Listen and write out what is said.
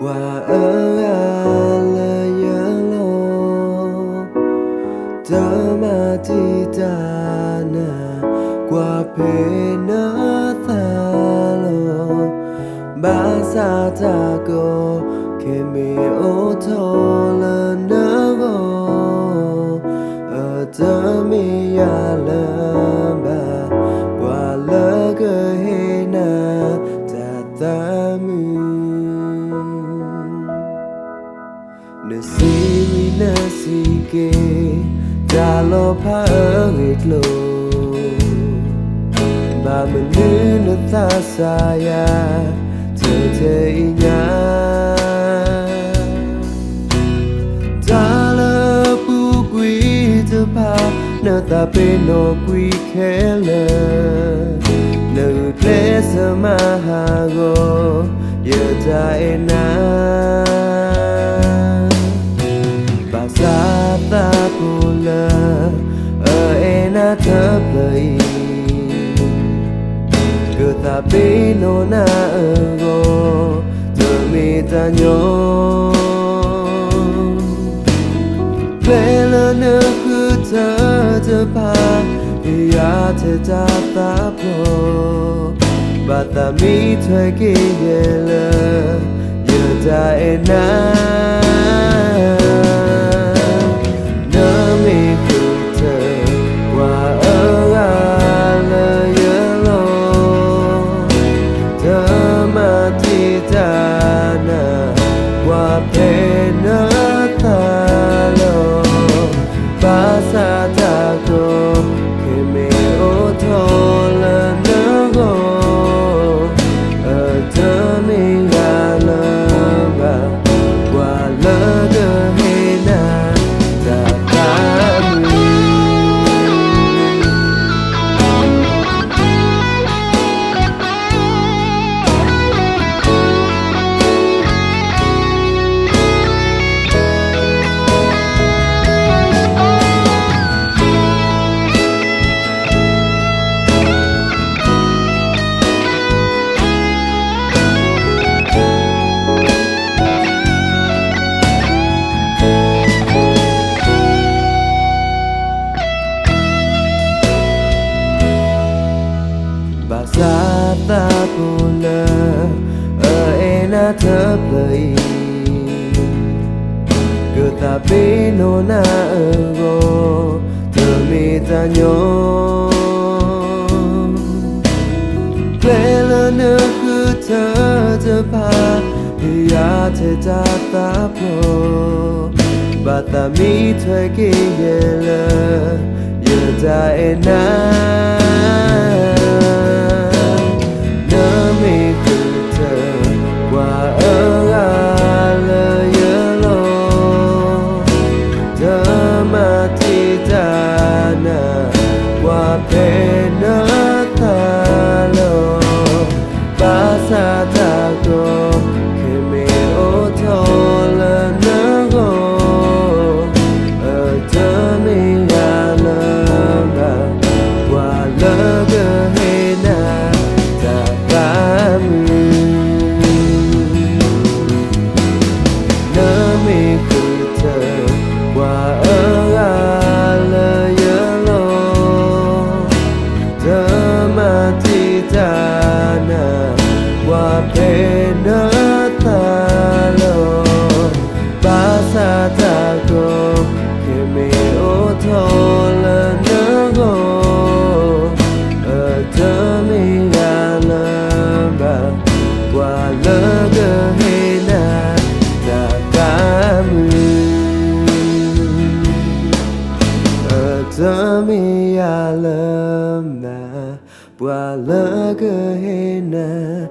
qua ở là yellow Dama titana qua pena thalo basa tago kemi otola nago atami yalamba wala gehena tatamu Nasi nasi ke dalo pa ngiklo ba menu na ta saya te inya dala pu quy te pa na ta pe no quy khele no ple sama ha go ye ta ena Sata pula ena terplay Ketapi nona ego demi tanyo Pela neku terdepan ia tetap pro Bata mi tweki yele yeda enak Sata pula ena terplay Ketapi nona ego demi tanyo Plela neku terdepan ia tetap pro Bata mi tweki yele yeda enak Demi alam na wala gehena